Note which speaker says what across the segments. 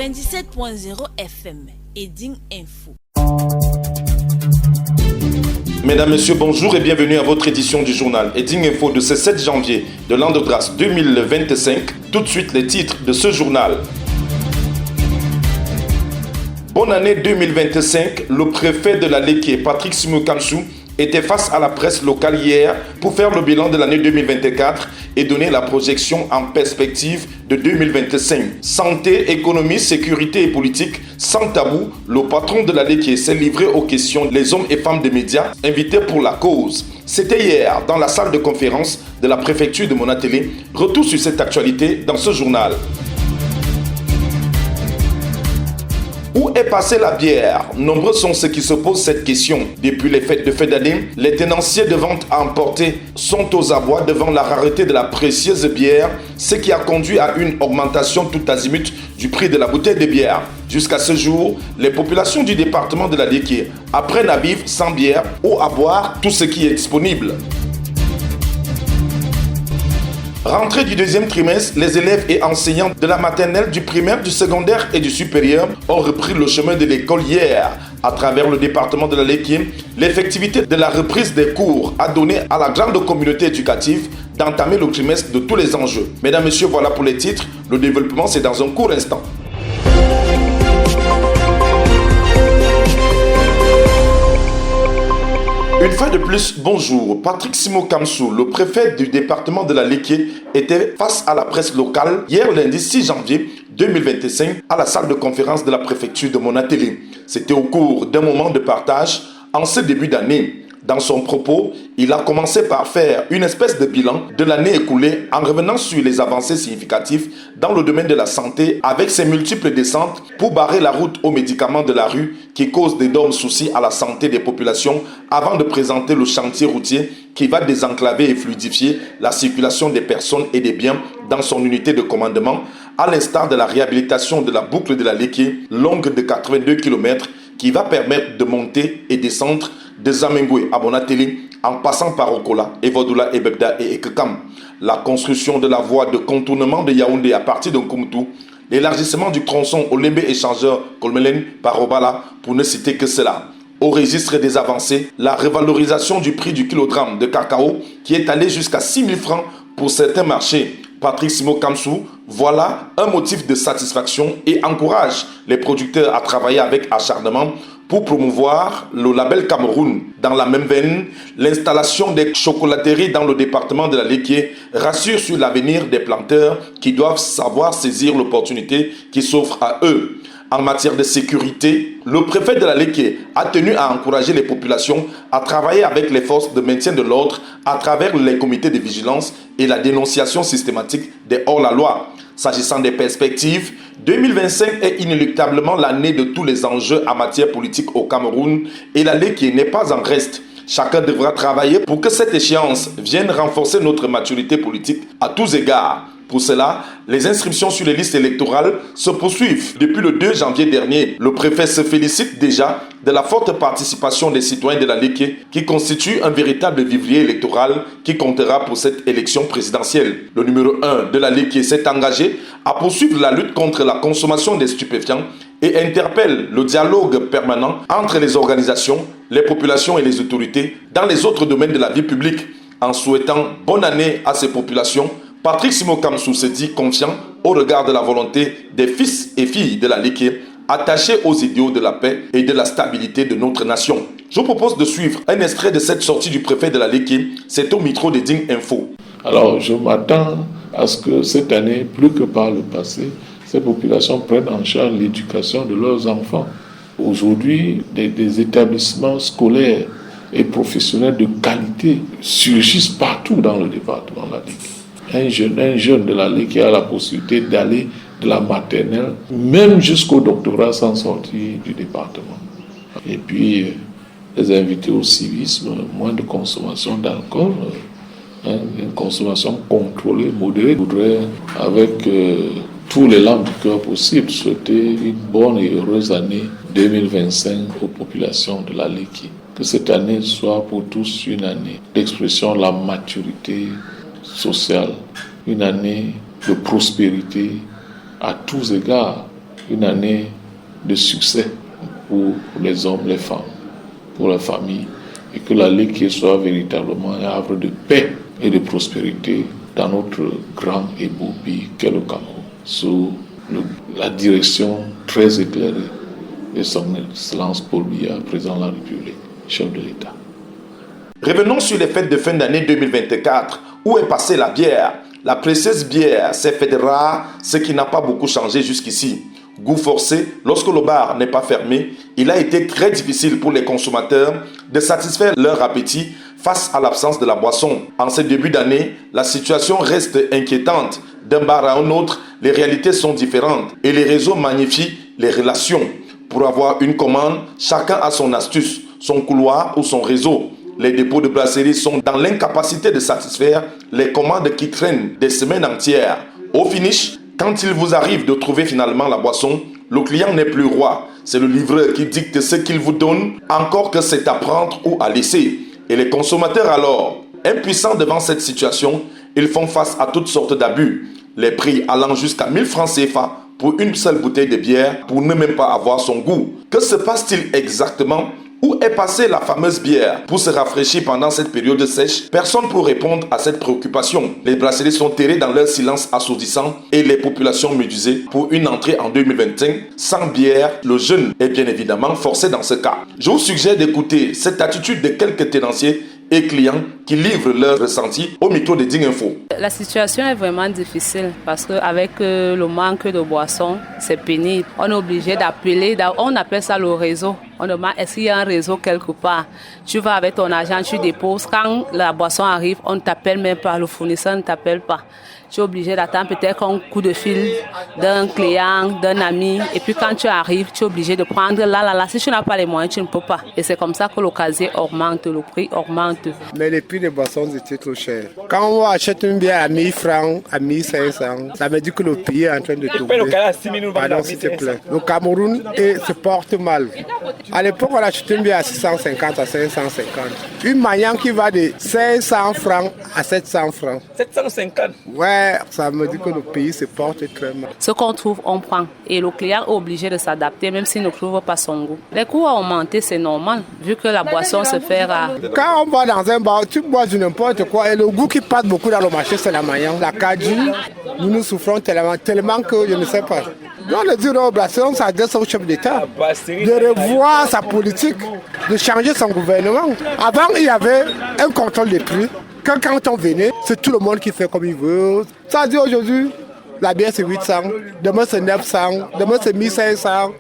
Speaker 1: 97.0 FM, Eding Info.
Speaker 2: Mesdames, Messieurs, bonjour et bienvenue à votre édition du journal Eding Info de ce 7 janvier de l'an de grâce 2025. Tout de suite les titres de ce journal. Bonne année 2025, le préfet de la Léké, Patrick Simokamsou, était face à la presse locale hier pour faire le bilan de l'année 2024 et donner la projection en perspective de 2025. Santé, économie, sécurité et politique, sans tabou, le patron de la Léké s'est livré aux questions des hommes et femmes des médias invités pour la cause. C'était hier dans la salle de conférence de la préfecture de Monatélé. Retour sur cette actualité dans ce journal. Où est passée la bière? Nombreux sont ceux qui se posent cette question. Depuis les fêtes de fin d'année, les tenanciers de vente à emporter sont aux abois devant la rareté de la précieuse bière, ce qui a conduit à une augmentation tout azimut du prix de la bouteille de bière. Jusqu'à ce jour, les populations du département de la Léké apprennent à vivre sans bière ou à boire tout ce qui est disponible. Rentrée du deuxième trimestre, les élèves et enseignants de la maternelle, du primaire, du secondaire et du supérieur ont repris le chemin de l'école hier. À travers le département de la Léké, l'effectivité de la reprise des cours a donné à la grande communauté éducative d'entamer le trimestre de tous les enjeux. Mesdames, Messieurs, voilà pour les titres. Le développement, c'est dans un court instant. Une fois de plus, bonjour. Patrick Simokamsou, le préfet du département de la Léké, était face à la presse locale hier lundi 6 janvier 2025 à la salle de conférence de la préfecture de Monatélé. C'était au cours d'un moment de partage en ce début d'année. Dans son propos, il a commencé par faire une espèce de bilan de l'année écoulée en revenant sur les avancées significatives dans le domaine de la santé avec ses multiples descentes pour barrer la route aux médicaments de la rue qui causent d'énormes soucis à la santé des populations avant de présenter le chantier routier qui va désenclaver et fluidifier la circulation des personnes et des biens dans son unité de commandement à l'instar de la réhabilitation de la boucle de la Léké longue de 82 km qui va permettre de monter et descendre de Zamengoué à Monatélé en passant par Okola, Evodoula, Ebebda et Ekekam. La construction de la voie de contournement de Yaoundé à partir de Nkoumtou, l'élargissement du tronçon Olembe échangeur Kolmelen par Obala pour ne citer que cela. Au registre des avancées, la revalorisation du prix du kilogramme de cacao qui est allé jusqu'à 6 000 francs pour certains marchés. Patrick Simokamsou, voilà un motif de satisfaction et encourage les producteurs à travailler avec acharnement pour promouvoir le label Cameroun. Dans la même veine, l'installation des chocolateries dans le département de la Léké rassure sur l'avenir des planteurs qui doivent savoir saisir l'opportunité qui s'offre à eux. En matière de sécurité, le préfet de la Léké a tenu à encourager les populations à travailler avec les forces de maintien de l'ordre à travers les comités de vigilance et la dénonciation systématique des hors-la-loi. S'agissant des perspectives, 2025 est inéluctablement l'année de tous les enjeux en matière politique au Cameroun et la Léké n'est pas en reste. Chacun devra travailler pour que cette échéance vienne renforcer notre maturité politique à tous égards. Pour cela, les inscriptions sur les listes électorales se poursuivent. Depuis le 2 janvier dernier, le préfet se félicite déjà de la forte participation des citoyens de la Léké qui constitue un véritable vivrier électoral qui comptera pour cette élection présidentielle. Le numéro 1 de la Léké s'est engagé à poursuivre la lutte contre la consommation des stupéfiants et interpelle le dialogue permanent entre les organisations, les populations et les autorités dans les autres domaines de la vie publique. En souhaitant bonne année à ces populations, Patrick Simokamsou se dit confiant au regard de la volonté des fils et filles de la Léké attachés aux idéaux de la paix et de la stabilité de notre nation. Je vous propose de suivre un extrait de cette sortie du préfet de la Léké. C'est au micro d'Eding Info.
Speaker 3: Alors je m'attends à ce que cette année, plus que par le passé, ces populations prennent en charge l'éducation de leurs enfants. Aujourd'hui, des établissements scolaires et professionnels de qualité surgissent partout dans le département de la Léké. Un jeune de la Léké a la possibilité d'aller de la maternelle, même jusqu'au doctorat sans sortir du département. Et puis, les inviter au civisme, moins de consommation d'alcool, une consommation contrôlée, modérée. Je voudrais, avec tous les langues du cœur possibles, souhaiter une bonne et heureuse année 2025 aux populations de la Léké. Que cette année soit pour tous une année d'expression de la maturité sociale, une année de prospérité à tous égards, une année de succès pour les hommes, les femmes, pour la famille, et que la Léké soit véritablement un havre de paix et de prospérité dans notre grand et beau pays qu'est le Cameroun, sous la direction très éclairée de son Excellence Paul Biya, président de la République, chef de l'État.
Speaker 2: Revenons sur les fêtes de fin d'année 2024. Où est passée la bière? La précieuse bière s'est faite rare, ce qui n'a pas beaucoup changé jusqu'ici. Goût forcé, lorsque le bar n'est pas fermé, il a été très difficile pour les consommateurs de satisfaire leur appétit face à l'absence de la boisson. En ce début d'année, la situation reste inquiétante. D'un bar à un autre, les réalités sont différentes et les réseaux magnifient les relations. Pour avoir une commande, chacun a son astuce, son couloir ou son réseau. Les dépôts de brasserie sont dans l'incapacité de satisfaire les commandes qui traînent des semaines entières. Au finish, quand il vous arrive de trouver finalement la boisson, le client n'est plus roi. C'est le livreur qui dicte ce qu'il vous donne, encore que c'est à prendre ou à laisser. Et les consommateurs alors, impuissants devant cette situation, ils font face à toutes sortes d'abus. Les prix allant jusqu'à 1000 francs CFA pour une seule bouteille de bière pour ne même pas avoir son goût. Que se passe-t-il exactement? Où est passée la fameuse bière? Pour se rafraîchir pendant cette période sèche, personne pour répondre à cette préoccupation. Les brasseries sont terrées dans leur silence assourdissant et les populations médusées pour une entrée en 2025 sans bière. Le jeûne est bien évidemment forcé dans ce cas. Je vous suggère d'écouter cette attitude de quelques tenanciers et clients qui livrent leurs ressentis au micro de Ding Info.
Speaker 4: La situation est vraiment difficile parce qu'avec le manque de boissons, c'est pénible. On est obligé d'appeler, on appelle ça le réseau. On demande est-ce qu'il y a un réseau quelque part. Tu vas avec ton agent, tu déposes. Quand la boisson arrive, on ne t'appelle même pas, le fournisseur ne t'appelle pas. Tu es obligé d'attendre peut-être un coup de fil d'un client, d'un ami. Et puis quand tu arrives, tu es obligé de prendre là. Si tu n'as pas les moyens, tu ne peux pas. Et c'est comme ça que le casier augmente, le prix augmente.
Speaker 5: Mais les prix des boissons étaient trop chers. Quand on achète une bière à 1000 francs, à 1500, ça veut dire que le pays est en train de tomber. Pardon, s'il te plaît. Le Cameroun se porte mal. À l'époque, on achetait une bière à 650 à 550. Une Magnan qui va de 500 francs à 700 francs.
Speaker 6: 750?
Speaker 5: Ouais, ça me dit que le pays se porte très mal.
Speaker 4: Ce qu'on trouve, on prend. Et le client est obligé de s'adapter, même s'il ne trouve pas son goût. Les coûts ont augmenté, c'est normal, vu que la boisson se fait rare.
Speaker 5: Quand on va dans un bar, tu bois du n'importe quoi. Et le goût qui passe beaucoup dans le marché, c'est la Magnan. La Kaju, nous souffrons tellement que je ne sais pas. On le dit au Brésil, on s'adresse au chef d'État de revoir sa politique, de changer son gouvernement. Avant, il y avait un contrôle des prix. Quand on venait, c'est tout le monde qui fait comme il veut. Ça dit aujourd'hui, la bière c'est 800, demain c'est 900, demain c'est 1500.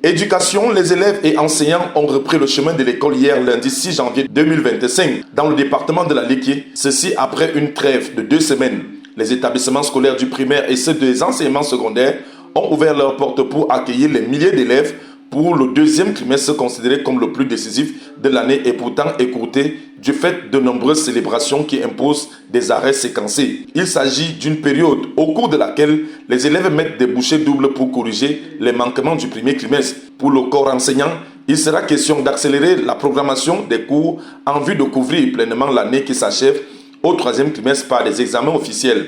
Speaker 2: Éducation, les élèves et enseignants ont repris le chemin de l'école hier lundi 6 janvier 2025 dans le département de la Léké, ceci après une trêve de 2 semaines. Les établissements scolaires du primaire et ceux des enseignements secondaires ont ouvert leurs portes pour accueillir les milliers d'élèves pour le deuxième trimestre considéré comme le plus décisif de l'année et pourtant écourté du fait de nombreuses célébrations qui imposent des arrêts séquencés. Il s'agit d'une période au cours de laquelle les élèves mettent des bouchées doubles pour corriger les manquements du premier trimestre. Pour le corps enseignant, il sera question d'accélérer la programmation des cours en vue de couvrir pleinement l'année qui s'achève au troisième trimestre par des examens officiels.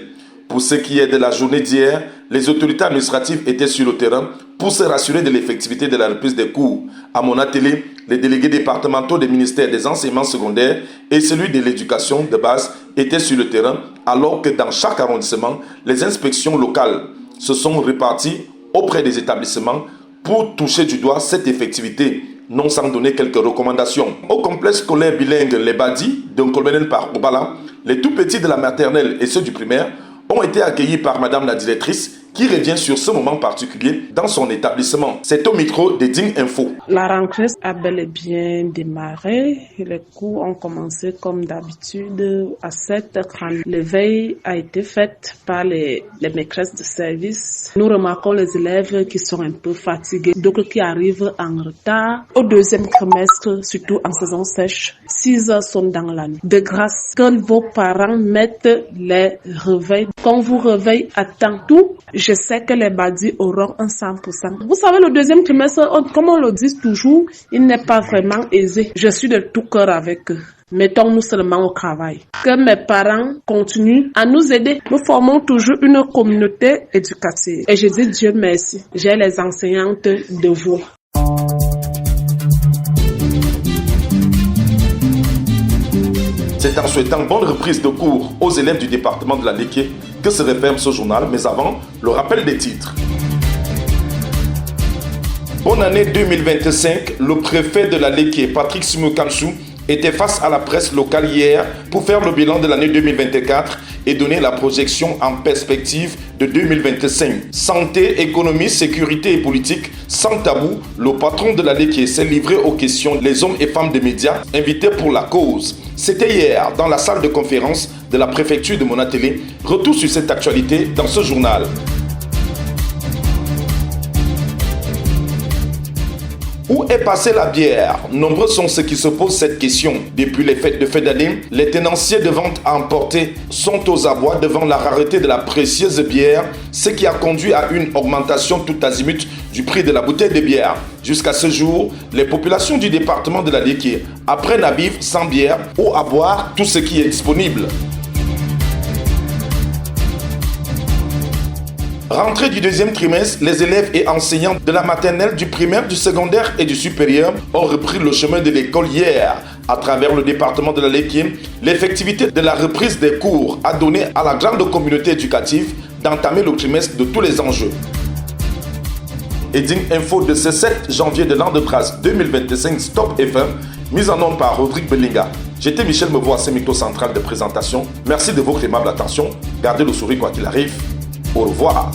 Speaker 2: Pour ce qui est de la journée d'hier, les autorités administratives étaient sur le terrain pour se rassurer de l'effectivité de la reprise des cours. À mon atelier, les délégués départementaux des ministères des enseignements secondaires et celui de l'éducation de base étaient sur le terrain, alors que dans chaque arrondissement, les inspections locales se sont réparties auprès des établissements pour toucher du doigt cette effectivité, non sans donner quelques recommandations. Au complexe scolaire bilingue Les Badis, de Nkolbenen par Obala, les tout petits de la maternelle et ceux du primaire ont été accueillis par Madame la directrice qui revient sur ce moment particulier dans son établissement. C'est au micro de Ding Info.
Speaker 7: La rentrée a bel et bien démarré. Les cours ont commencé comme d'habitude à 7h30. L'éveil a été fait par les maîtresses de service. Nous remarquons les élèves qui sont un peu fatigués, d'autres qui arrivent en retard. Au deuxième trimestre, surtout en saison sèche, 6 heures sont dans la nuit. De grâce, que vos parents mettent les réveils. Qu'on vous réveille à temps, tout je sais que les badis auront un 100%. Vous savez, le deuxième trimestre, comme on le dit toujours, il n'est pas vraiment aisé. Je suis de tout cœur avec eux. Mettons-nous seulement au travail. Que mes parents continuent à nous aider. Nous formons toujours une communauté éducative. Et je dis Dieu merci. J'ai les enseignantes de vous.
Speaker 2: C'est en souhaitant bonne reprise de cours aux élèves du département de la Léké que se referme ce journal, mais avant, le rappel des titres. Bonne année 2025, le préfet de la Léké, Patrick Simo Kamsou, était face à la presse locale hier pour faire le bilan de l'année 2024 et donner la projection en perspective de 2025. Santé, économie, sécurité et politique, sans tabou, le patron de la Léké s'est livré aux questions des hommes et femmes des médias invités pour la cause. C'était hier dans la salle de conférence de la préfecture de Monatélé. Retour sur cette actualité dans ce journal. Où est passée la bière? Nombreux sont ceux qui se posent cette question. Depuis les fêtes de fin d'année, les tenanciers de vente à emporter sont aux abois devant la rareté de la précieuse bière, ce qui a conduit à une augmentation tout azimut du prix de la bouteille de bière. Jusqu'à ce jour, les populations du département de la Léké apprennent à vivre sans bière ou à boire tout ce qui est disponible. Rentrée du deuxième trimestre, les élèves et enseignants de la maternelle, du primaire, du secondaire et du supérieur ont repris le chemin de l'école hier. À travers le département de la Léké, l'effectivité de la reprise des cours a donné à la grande communauté éducative d'entamer le trimestre de tous les enjeux. Heading Info de ce 7 janvier de l'an de grâce 2025 Stop FM, mise en onde par Rodrigue Belinga. J'étais Michel Mevo à ce micro central de présentation. Merci de votre aimable attention. Gardez le sourire quoi qu'il arrive. Au revoir.